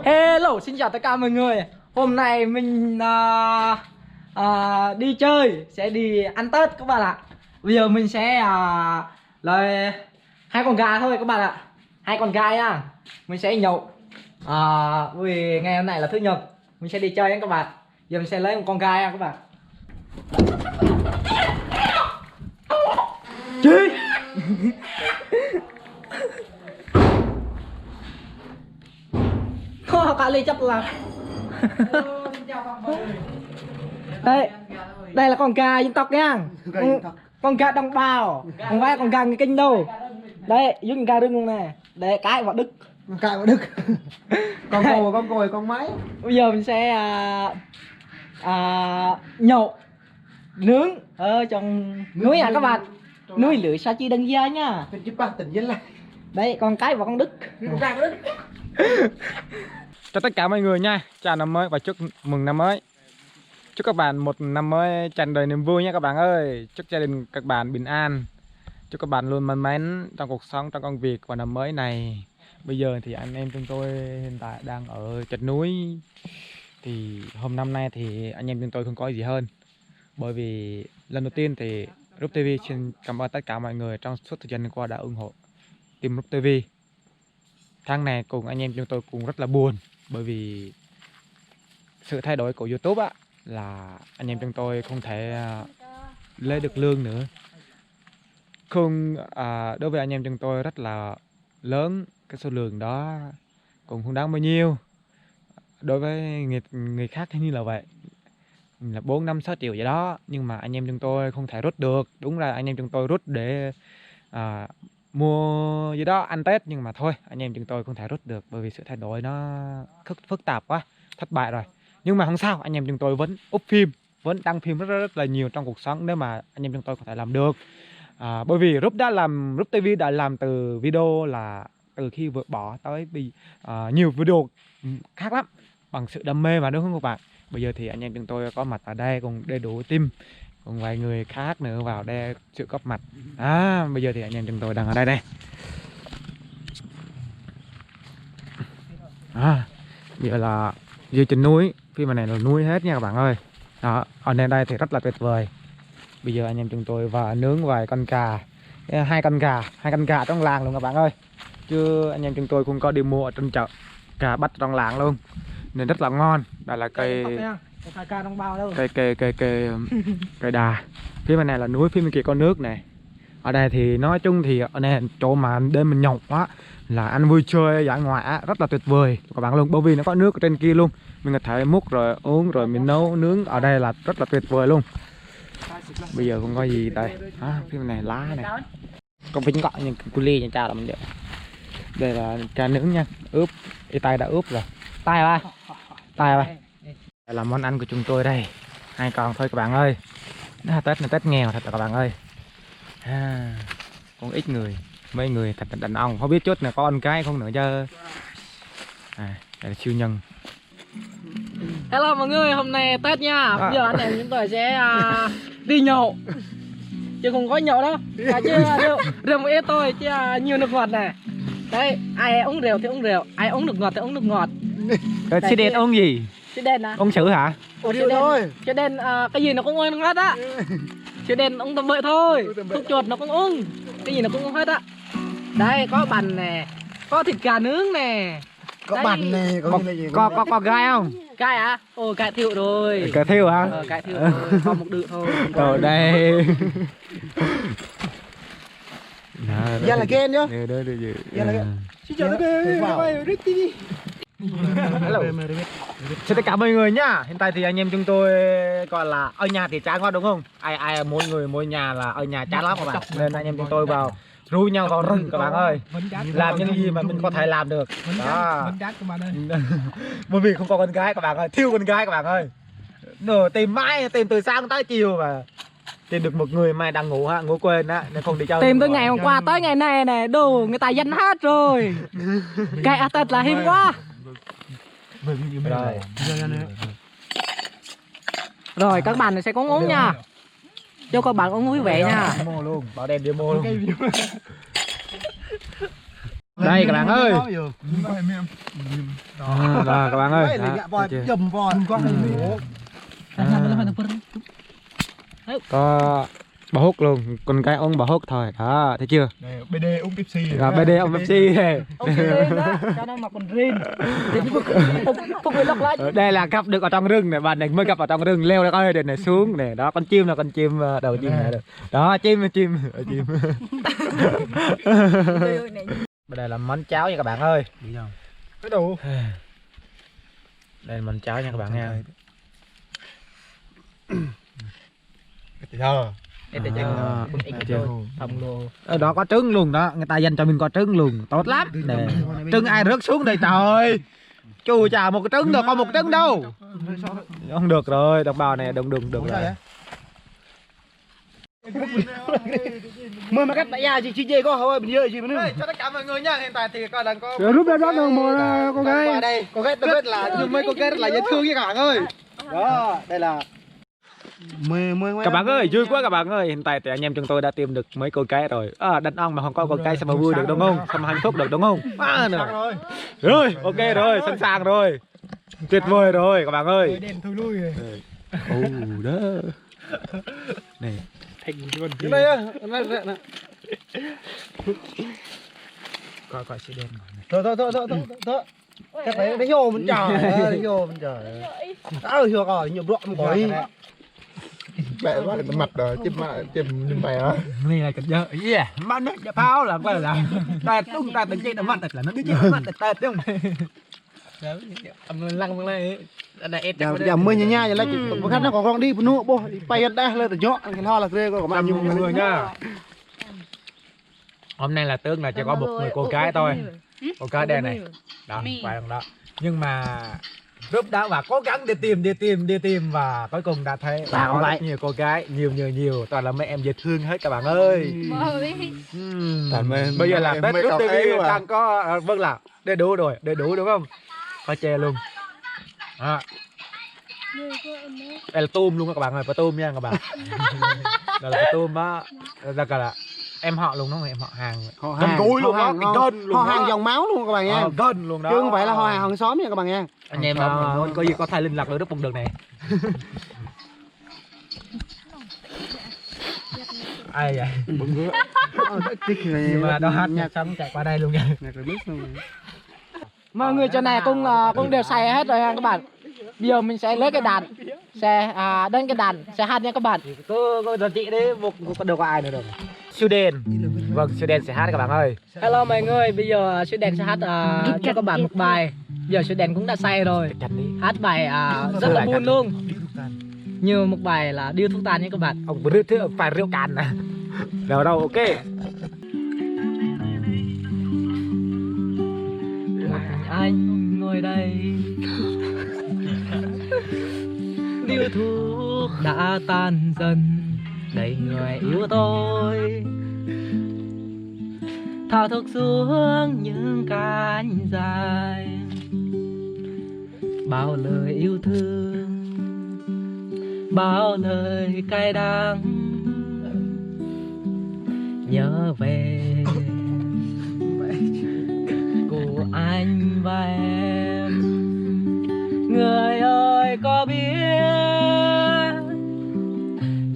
Hello, xin chào tất cả mọi người. Hôm nay mình đi chơi, sẽ đi ăn Tết các bạn ạ. Bây giờ mình sẽ lấy hai con gà thôi các bạn ạ. Hai con gà nha. Mình sẽ nhậu. Vì ngày hôm nay là thứ nhật, mình sẽ đi chơi nha các bạn. Giờ mình sẽ lấy một con gà nha các bạn. Chi? Kali chắc là đây, đây là con gà dân tộc nha, con gà đồng bào, không phải con gà người Kinh đâu. Đây dưới gà rừng nè, để cái vào Đức, Cài vào Đức. Con cồi con máy. bây giờ mình sẽ nhậu nướng ở trong núi nha các bạn, núi lửa sa chi đằng gia nha. Tỉnh dân lại. Đây con cái và con Đức. Cho tất cả mọi người nha, chào năm mới và chúc mừng năm mới. Chúc các bạn một năm mới tràn đầy niềm vui nha các bạn ơi. Chúc gia đình các bạn bình an. Chúc các bạn luôn may mắn trong cuộc sống, trong công việc và năm mới này. Bây giờ thì anh em chúng tôi hiện tại đang ở chật núi. Thì hôm năm nay thì anh em chúng tôi không có gì hơn. Bởi vì lần đầu tiên thì Rub TV xin cảm ơn tất cả mọi người trong suốt thời gian qua đã ủng hộ team Rub TV. Tháng này cùng anh em chúng tôi cũng rất là buồn. Bởi vì sự thay đổi của YouTube á, là anh em chúng tôi không thể lấy được lương nữa. Không, đối với anh em chúng tôi rất là lớn, cái số lượng đó cũng không đáng bao nhiêu. Đối với người khác thì như là vậy, là 4, 5, 6 triệu vậy đó. Nhưng mà anh em chúng tôi không thể rút được. Đúng là anh em chúng tôi rút để mua gì đó ăn Tết, nhưng mà thôi anh em chúng tôi không thể rút được bởi vì sự thay đổi nó phức tạp quá, thất bại rồi. Nhưng mà không sao, anh em chúng tôi vẫn up phim, vẫn đăng phim rất là nhiều trong cuộc sống nếu mà anh em chúng tôi có thể làm được. Bởi vì Rub TV đã làm từ video là từ khi vượt bỏ tới nhiều video khác lắm, bằng sự đam mê mà, đúng không các bạn? Bây giờ thì anh em chúng tôi có mặt ở đây cùng đầy đủ team, còn vài người khác nữa vào đây sự góp mặt. Bây giờ thì anh em chúng tôi đang ở đây đây. Bây giờ là dưới trên núi, phía bên này là núi hết nha các bạn ơi. Đó, ở nơi đây thì rất là tuyệt vời. Bây giờ anh em chúng tôi vào nướng vài con gà, hai con gà trong làng luôn các bạn ơi. Chứ anh em chúng tôi cũng có đi mua ở trên chợ gà bắt trong làng luôn, nên rất là ngon. Đây là cây đà. Phía bên này là núi, phía bên kia có nước này. Ở đây thì nói chung thì ở đây chỗ mà đêm mình nhậu á, là ăn vui chơi dã ngoại á, rất là tuyệt vời các bạn luôn. Bởi vì nó có nước ở trên kia luôn, mình có thể múc rồi uống rồi mình nấu nướng ở đây là rất là tuyệt vời luôn. Bây giờ không có gì đây. Phía bên này lá này, con vinh gọi nhưng cu ly nha, chào lắm vậy. Đây là cá nướng nha, ướp, tay đã ướp rồi. Tay ba. Đây là món ăn của chúng tôi đây. Hai con thôi các bạn ơi. Tết này Tết nghèo thật các bạn ơi. Còn ít người, mấy người thật đàn ông không biết chút là có con cái không nữa chứ. Đây là siêu nhân. Hello mọi người, hôm nay Tết nha. Bây giờ anh em chúng tôi sẽ đi nhậu, chứ không có nhậu đâu. Chứ rượu một ít thôi, chứ nhiều nước ngọt này. Đấy, ai uống rượu thì uống rượu, ai uống nước ngọt thì uống nước ngọt. Chị đen uống gì? Chị đen à? Uống sữa hả? Rượu thôi. Chị đen cái gì nó cũng uống hết á. Chị đen uống tầm bậy thôi. Thuốc chuột nó cũng uống, cái gì nó cũng uống hết á. Đây có bánh nè, có thịt gà nướng nè, Có bánh này, Có gai không? gai à? Ồ, gai thiệu rồi. Cà thiêu hả? Gai thiệu rồi, còn một đự thôi. Ở đây. Giờ là kênh nhá. Giờ là Xin chào tất cả. Hello. Xin tất cả mọi người nhá. Hiện tại thì anh em chúng tôi gọi là ở nhà thì chán quá đúng không? Ai mỗi người mỗi nhà là ở nhà chán lắm các bạn. Nên anh em chúng tôi vào ru nhau vào rừng các bạn ơi. Làm những gì mà mình có thể làm được. Đó. Bởi vì không có con gái các bạn ơi, thiếu con gái các bạn ơi. Nửa tìm mãi, tìm từ sáng tới chiều mà tìm được một người mai đang ngủ ngủ quên á, nên không đi chơi. Tìm từ ngày hôm qua tới ngày này nè, đồ người ta danh hết rồi. Cái Tết là hiếm quá. Rồi các bạn sẽ có uống nha, cho các bạn uống vui vẻ nha. Mua luôn, bảo đem đi mua luôn. Đây các bạn ơi. Đó các bạn ơi. Chùm vòi con Có bò hút luôn, con cái ông bò hút thôi. Đó, thấy chưa? BD ung Pepsi. Rồi BD ông Pepsi này. Ông Rin đó, cho nó mặc quần Rin. Phục người lọc lại. Đây là gặp được ở trong rừng này, bạn này mới gặp ở trong rừng, leo ra coi để này xuống này. Đó con chim là con chim đầu chim này được. Đó chim. Đây là món cháo nha các bạn ơi. Cái đồ. Đây là món cháo nha các bạn nha. Cái thơ. Ở đó có trứng luôn đó, người ta dành cho mình có trứng luôn, tốt lắm. Nè, trứng ai rớt xuống đây trời. Chú chà một cái trứng đâu, có một trứng đâu. Không được rồi, đồng bào này đừng được rồi. Mời mà cắt tại nhà chị dê có thôi, mình dê gì mà nữa. Cho tất cả mọi người nha, hiện tại thì coi đang có Rút ra rót đâu một con gái. qua đây, con gái tôi biết là nhưng mấy con gái rất là dễ thương với các bạn ơi. Đó, đây là các bạn ơi, vui quá các bạn ơi. Hiện tại thì anh em chúng tôi đã tìm được mấy cô cái rồi. Đàn ông mà không có con cái sao mà vui được đúng không? Sao mà hạnh phúc được đúng không? Rồi, ok rồi, sẵn sàng rồi. Tuyệt vời rồi các bạn ơi. Đèn thôi lui rồi. Đó. Này, Thành luôn. Đây á, coi sẽ đen thôi. Chắc phải cái vô mình trời, cái vô mình trời. Đã được rồi, nhiều đoạn một cái. Bẹ quá cái mặt rồi, chim bè á. này là cái giờ ý à, mà nó pháo là quay là ta tung ta tính chơi nó mặt là nó biết chơi mặt ta đúng không? Lăng này Giờ mới nha vậy là một khách nó còn con đi nụ bố bay đây lên từ nhọ cái lo là ghê có mà nhiều người nha. Hôm nay là Tương là chỉ có một người cô gái thôi, cô gái đen này đó, phải không đó, nhưng mà lúc đó và cố gắng đi tìm và cuối cùng đã thấy có rất nhiều cô gái, nhiều toàn là mấy em dễ thương hết các bạn ơi. Bây giờ là Tết trước TV đang có vâng là đầy đủ đúng không? Có chè luôn. Đây là tôm luôn các bạn ơi, có tôm nha các bạn. Đây là tôm á, ra cả là em họ luôn đúng không? Em họ hàng gần gũi luôn đó, gân luôn, họ hàng dòng máu luôn các bạn nha. Gân luôn đó, chứ không phải là họ hàng xóm nha các bạn nha. Anh em có gì có thay liên lạc với đất bùng đường này. Ai vậy? Nhưng mà đó hát nhạc xong chạy qua đây luôn nha. Mọi người chỗ này cũng đều xài hết rồi ha các bạn. Bây giờ mình sẽ lấy cái đàn, sẽ đến cái đàn sẽ hát nha các bạn. Cô chị đấy có được ai nữa đâu. Siêu đen. Vâng, siêu đen sẽ hát các bạn ơi. Hello mọi người, bây giờ siêu đen sẽ hát cho các bạn một bài. Giờ siêu đen cũng đã say rồi. Hát bài rất là buồn luôn. Như một bài là điêu thuốc tàn nha các bạn. Ông rượu thứ phải rượu càn nè. Rồi đâu ok. Anh ngồi đây. Điêu thuốc đã tan dần, đầy người yêu tôi. Thao thức xuống những cánh dài, bao lời yêu thương, bao lời cay đắng, nhớ về của anh và em. Người ơi có biết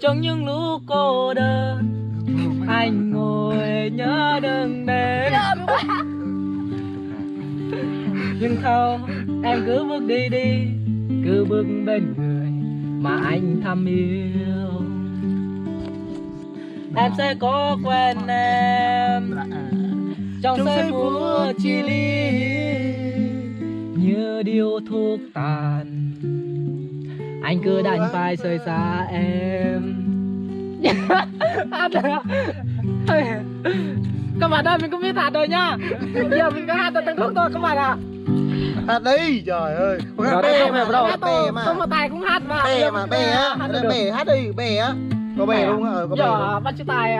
trong những lúc cô đơn anh ngồi nhớ đừng đến, nhưng không, em cứ bước đi đi, cứ bước bên người mà anh thầm yêu. Em sẽ có quen em trong giây phút chia ly, như điếu thuốc tàn anh cứ đành phải rời xa em. Các bạn ơi, mình cũng biết hát rồi nhá. Giờ mình có hát được từng khúc thôi các bạn ạ. Hát đi trời ơi. Rồi Bè mà đâu bè mà. Không mà tài cũng hát mà. Bè mà bè á, bè hát đi, bè á. Có bè luôn á, có bè. Giờ bắt chú tài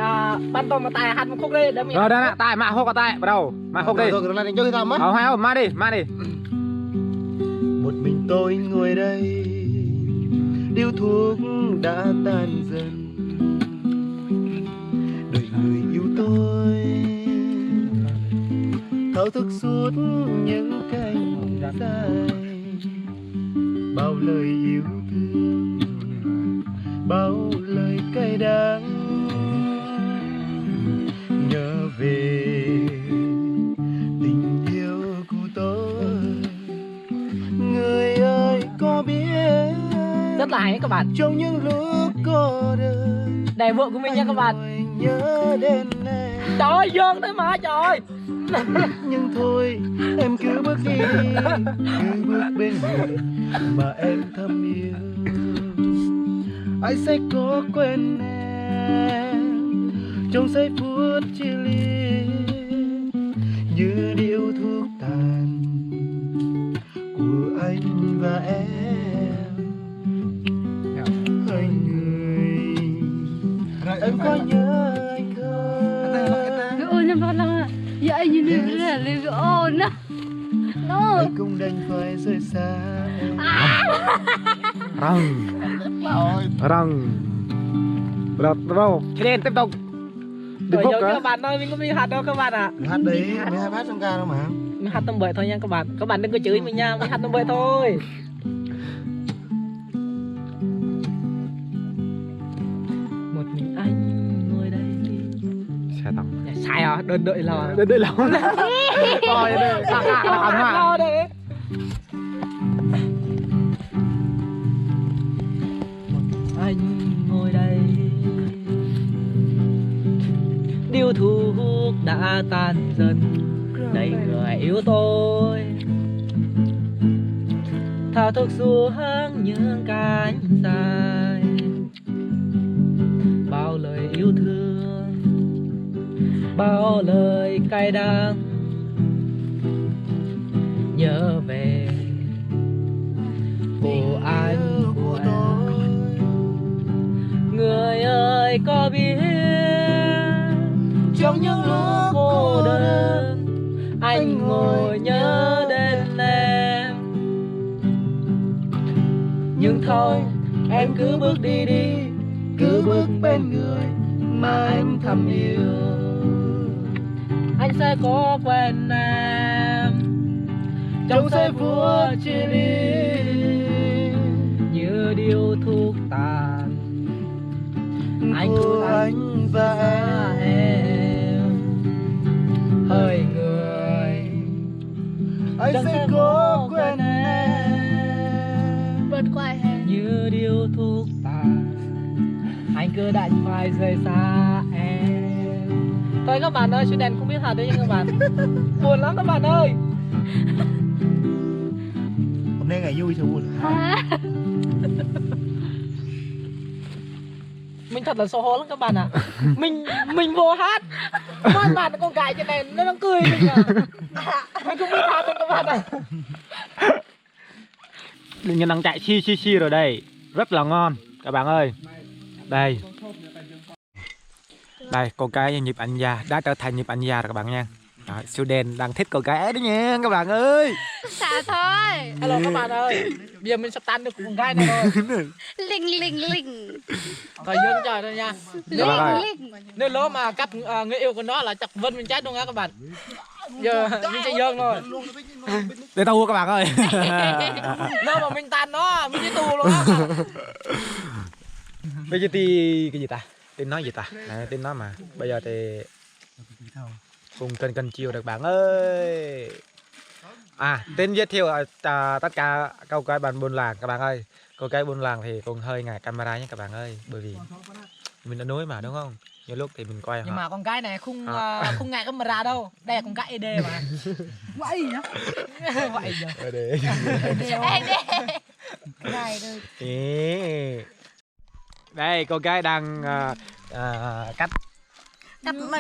ban tôi mà tài hát một khúc đi để mình. Rồi đây nè, tài mà hô cả tài, bắt đầu. Mà hô đi. Rồi này cho cái thầm á. Hai không, mà đi. Một mình tôi ngồi đây, điếu thuốc đã tan dần, đợi người yêu tôi. thấu thức suốt những cánh dài, bao lời yêu thương, bao lời cay đắng nhớ về tình yêu của tôi. Người ơi có biết Rất là hay các bạn. trong những lúc cô đơn Đây vợ của mình nha các bạn. ngồi nhớ đến em. Trời ơi dương thế mà trời ơi. Nhưng thôi em cứ bước đi, cứ bước bên người mà em thầm yêu. Anh sẽ có quên em trong giây phút chia ly, như điếu thuốc tàn của anh và em. Hai người em có nhớ anh không? Ôi năm là giờ anh nhìn được là lên ồn á. Nó Anh cũng đành phải rời xa em. Răng rồi lên tiếp tục Rồi giống như các bạn ơi, mình có bị hạt đâu các bạn ạ. Hát đấy, mới hát trong ca đâu mà. Mình hát tầm bậy thôi nha các bạn. Các bạn đừng có chửi mình nha, mình hát tầm bậy thôi. Một mình anh ngồi đây. xe tòng Sai à, đơn đợi là đây là rồi đây lo đấy. Anh ngồi đây, điếu thuốc đã tan dần đầy người yêu tôi, thao thức xuống những cánh dài, bao lời yêu thương, bao lời cay đắng nhớ về của anh của em. Người ơi có biết trong những lúc cô đơn anh ngồi nhớ đến em, nhưng thôi em cứ bước đi đi, cứ bước bên người mà anh thầm yêu. Anh sẽ có quên em trong giây phút chia ly, như điếu thuốc tàn anh cứ anh và em. Hỡi người anh chẳng sẽ có quên bật em. quay hè. như điếu thuốc tàn anh cứ đành phải rời xa em. Thôi các bạn ơi, Xuân Đèn không biết hát đấy nha các bạn. Buồn lắm các bạn ơi. Hôm nay ngày vui sao buồn? Mình thật là xấu hổ lắm các bạn ạ. Mình vô hát, mọi bạn con gái trên này nó đang cười mình à. Mình không biết hát đâu các bạn ạ. Đừng đang chạy chi rồi đây, rất là ngon các bạn ơi. Đây cô gái nhịp ảnh già đã trở thành nhịp ảnh già rồi các bạn nha. Siêu đen đang thích cô gái ấy đó nha các bạn ơi. Xả thôi. Hello các bạn ơi, bây giờ mình sắp tan được con gái này rồi. Linh. Thôi dương trời thôi nha. Linh. Nếu lỡ mà cắt người yêu của nó là chặt vân mình chết luôn á các bạn. Giờ mình sẽ dương thôi. Để tao các bạn ơi. Nếu mà mình tan nó, mình sẽ tù luôn á. Bây giờ thì cái gì ta? Tên nói gì ta? Tên nói mà. Bây giờ thì cùng kênh chiều được bạn ơi. Tên giới thiệu tất cả câu cái bạn buôn làng các bạn ơi. Câu cái buôn làng thì cũng hơi ngại camera nhé các bạn ơi, bởi vì mình đã nói mà đúng không? Nhiều lúc thì mình quay Nhưng mà con gái này không ngại camera đâu. Đây là con gái ED mà. Vậy nhá. Vậy nhá. Đây cô gái đang cắt Nhầm.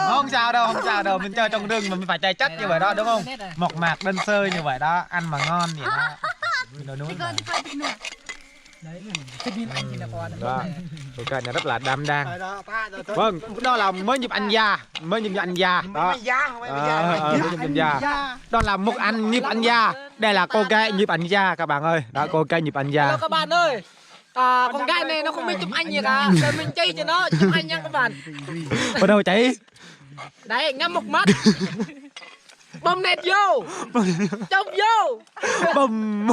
không sao đâu, mình chơi trong rừng mà mình phải chạy chắc như vậy đó đúng không? Mộc mạc đơn sơ như vậy đó, ăn mà ngon vậy đó. Mình nói đúng mà. Đấy, thích nhìn anh thì là con. Đó. Cô gái này rất là đam đang. Vâng, đó là mới nhịp anh già, mới nhịp anh già. Đó. Mới nhịp anh già. Đó là một anh nhịp anh già. Đây là cô gái nhịp anh già các bạn ơi. Đó cô gái nhịp anh già. Hello các bạn ơi. Con gái này nó không biết chụp anh gì cả. Để mình chơi cho nó chụp anh nha các bạn. Ở đâu chạy? Đấy, ngắm một mắt. bấm nét vô trong vô bầm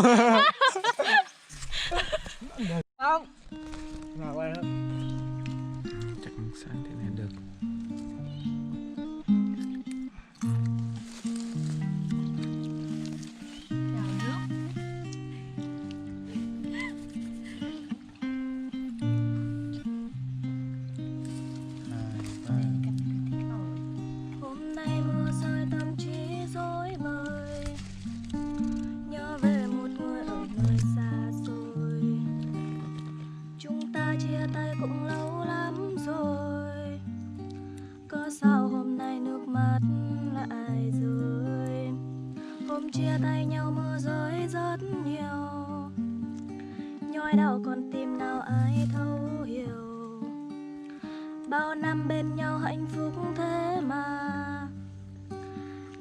không chắc sáng thế này được. Hôm nay mưa rơi tâm trí rối bời, nhớ về một người ở nơi xa xôi. Chúng ta chia tay cũng lâu lắm rồi, có sao hôm nay nước mắt lại rơi. Hôm chia tay nhau mưa rơi rất nhiều, nhói đau con tim nào ai thấu hiểu. Bao năm bên nhau hạnh phúc thế mà,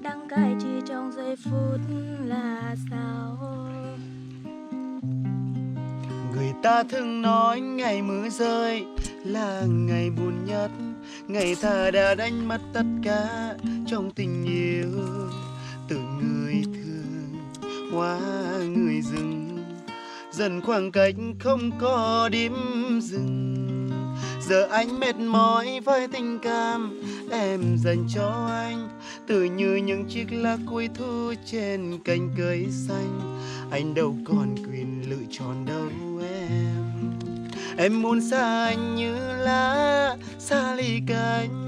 đắng cay chỉ trong giây phút là sao. Người ta thường nói ngày mưa rơi là ngày buồn nhất, ngày ta đã đánh mất tất cả trong tình yêu. Từ người thương qua người dưng, dần khoảng cách không có điểm dừng. Giờ anh mệt mỏi với tình cảm em dành cho anh, tự như những chiếc lá cuối thu trên cành cây xanh. Anh đâu còn quyền lựa chọn đâu em muốn xa anh như lá xa ly cánh.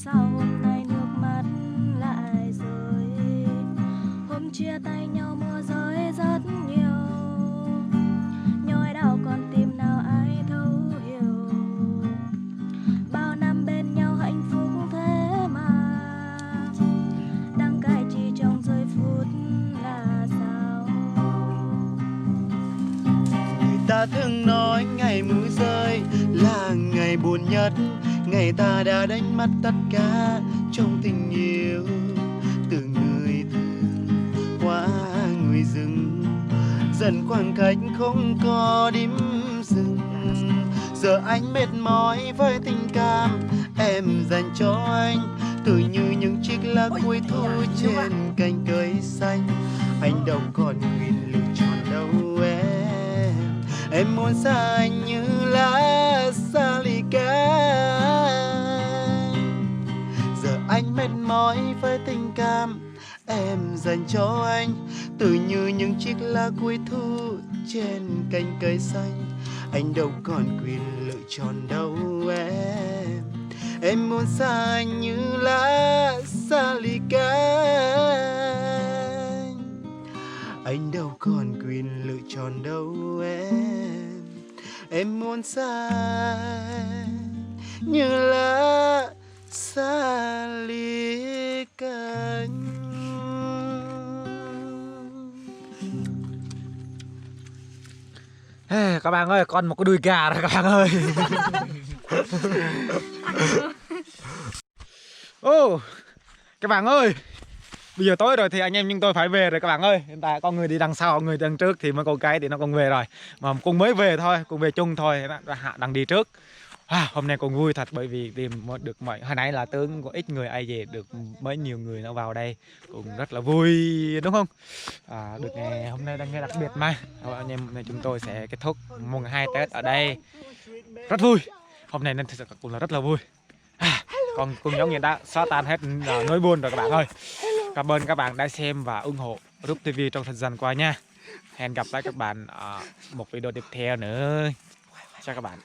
Sao hôm nay nước mắt lại rơi. Hôm chia tay nhau mưa rơi rất nhiều, nhói đau con tim nào ai thấu hiểu. Bao năm bên nhau hạnh phúc thế mà, đắng cay chỉ trong giây phút là sao. Người ta thường nói ngày mưa rơi là ngày buồn nhất, ngày ta đã đánh mất tất cả trong tình yêu. Từ người thương qua người dưng, dần khoảng cách không có điểm dừng. Giờ anh mệt mỏi với tình cảm em dành cho anh, tự như những chiếc lá cuối thu trên cành cây xanh. Anh đâu còn quyền lựa chọn đâu em muốn xa anh như lá xa ly cánh. Giờ anh mệt mỏi với tình cảm em dành cho anh, tự như những chiếc lá cuối thu trên cành cây xanh. Anh đâu còn quyền lựa chọn đâu em muốn xa anh như lá xa ly cánh. Anh đâu còn quyền lựa chọn đâu em muốn xa như lá xa ly cánh. Các bạn ơi, còn một cái đùi gà rồi các bạn ơi. Ô, các bạn ơi, bây giờ tối rồi thì anh em chúng tôi phải về rồi các bạn ơi. Hiện tại có người đi đằng sau, người đi đằng trước thì mấy con cái thì nó còn về rồi. Mà cùng mới về thôi, cùng về chung thôi, Hạ đang đi trước. Hôm nay còn vui thật bởi vì tìm được mọi hồi nãy là tướng có ít người ai về được mấy nhiều người nó vào đây cũng rất là vui đúng không? Được ngày hôm nay đang ngày đặc biệt mà. Anh em này chúng tôi sẽ kết thúc mùng 2 Tết ở đây rất vui. Hôm nay nên thực sự cũng là rất là vui. Còn cùng giống như đã xóa tan hết nỗi buồn rồi các bạn ơi. Cảm ơn các bạn đã xem và ủng hộ Rub TV trong thời gian qua nha. Hẹn gặp lại các bạn ở một video tiếp theo nữa. Chào các bạn.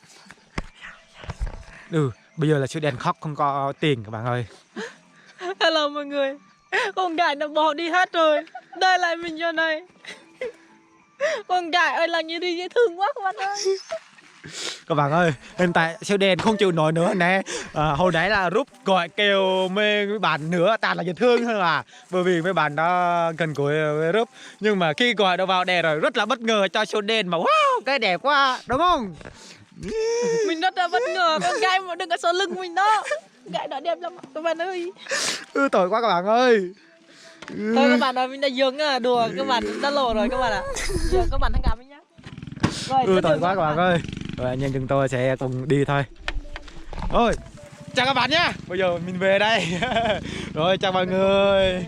Bây giờ là siêu đen khóc không có tiền các bạn ơi. Hello mọi người. Con gái nó bỏ đi hết rồi. Đây lại mình giờ này. Con gái ơi là như đi dễ thương quá các bạn ơi. Các bạn ơi, hiện tại siêu đen không chịu nổi nữa nè. Hồi nãy là rút gọi kêu mê mấy bạn nữa, toàn là dễ thương thôi à. Bởi vì mấy bạn đó gần cuối với rút. Nhưng mà khi gọi nó vào đè rồi rất là bất ngờ cho siêu đen mà wow, cái đẹp quá, đúng không? Mình rất là bất ngờ. Con gái mà đừng có sau lưng mình đó. Gái đó đẹp lắm các bạn ơi. Tội quá các bạn ơi. Thôi các bạn ơi, mình đã dừng à, đùa các bạn đã lộ rồi các bạn ạ. Giờ các bạn hãy gặp mình nhé. Rồi, Tội quá các bạn ơi. Rồi anh em chúng tôi sẽ cùng đi thôi. Thôi, chào các bạn nhé. Bây giờ mình về đây. Rồi chào mọi người.